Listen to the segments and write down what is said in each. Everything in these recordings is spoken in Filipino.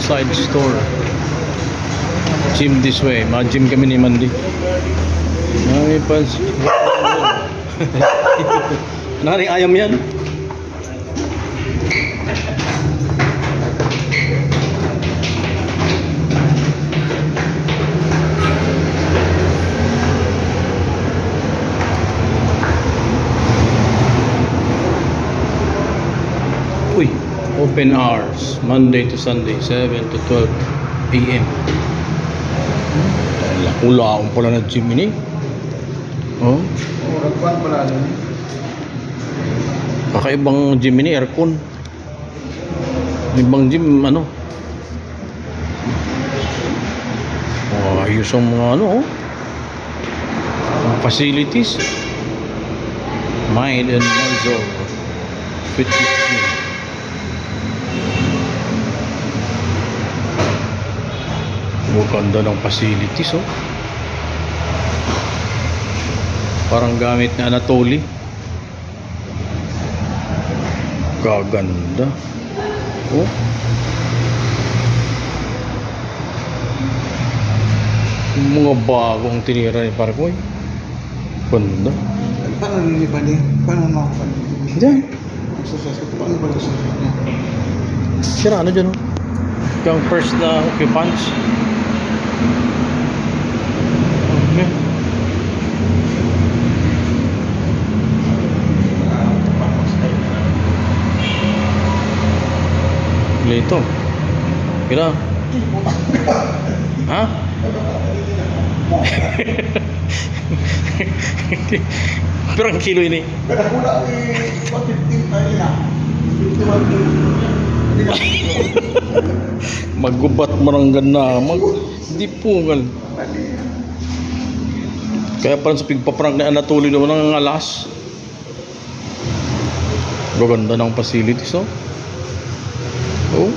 inside store. Gym this way. Mag-gym kami ni Mandy. May pants. Naring ayam yan. Uy, open hours Monday to Sunday 7 to 12 PM. Wala akong pala na gym ini. Oh, Uragpan pala rin. kakaibang gym ini, aircon. Ibang gym ano. Oh, ayos ang mga ano, oh. Facilities. Mind and muscle fitness gym. Maganda ng facilities, oh. Parang gamit na Anatoly. Gaganda. Oh. Yung mga bagong tinira ni Parkoy. Ganda. Paano nilipan din? Paano makapan? Diyan. Exercise ko. Paano ba exercise niya? Sira ano dyan, oh. Yung first na occupants. Okay. Ito. Kira. Ha? Pero ang kilo ini. Kada kula ay 15 tayo na. 51. Maggubat mo ng ganda. Hindi pungal. Kaya parang sa pigpaprank na Anatoly naman ang alas. Gaganda ng facilities, oh. Oh.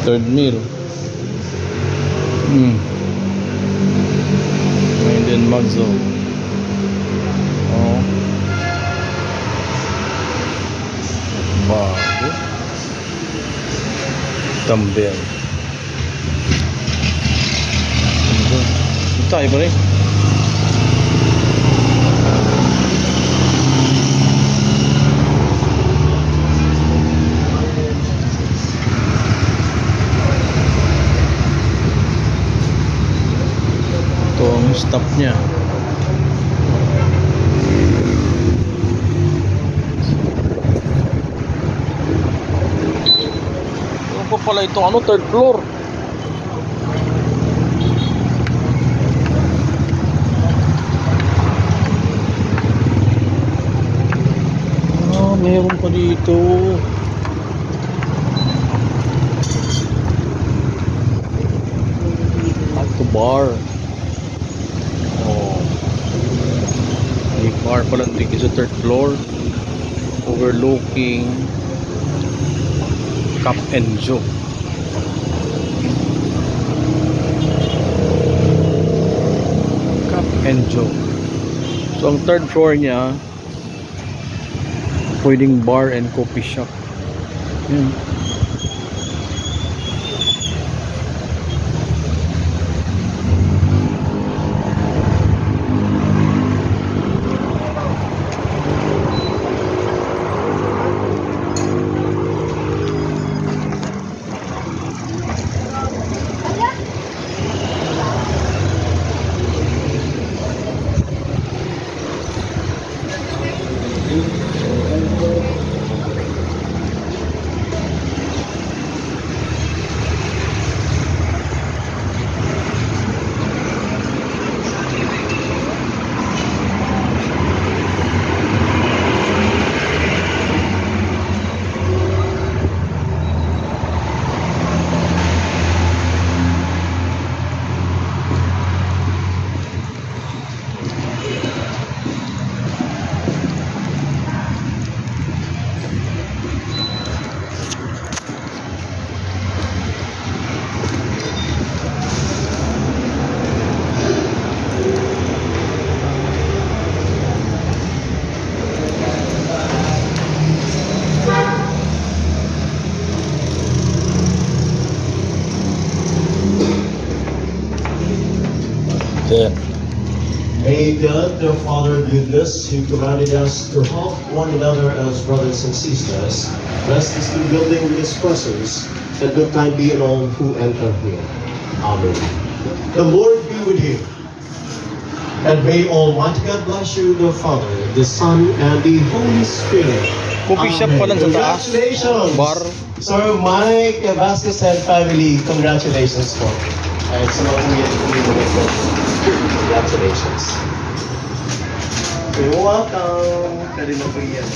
Third meal. Mind and muscle. Oh. Bago. Dumbbell. Ito tayo pa rin. Ito ang stop niya. Ano pa pala itong ano, third floor? Ah, meron pa dito. Auto bar. Oh. May bar pala dito sa third floor. Overlooking Cup and Joe. Cup and Joe. So ang third floor niya, pwedeng bar and coffee shop. Yan. Ayan. May God, the Father, goodness, who commanded us to help one another as brothers and sisters, bless this new building with His presence, and good time be in all who enter here. Amen. The Lord be with you. And may Almighty God bless you, the Father, the Son, and the Holy Spirit. Coffee shop pa lang sa taas. Congratulations! Bar. Sir Mike Vasquez and family, congratulations po. At sa mga kuya po. Congratulations. You're welcome. Kanina po yan.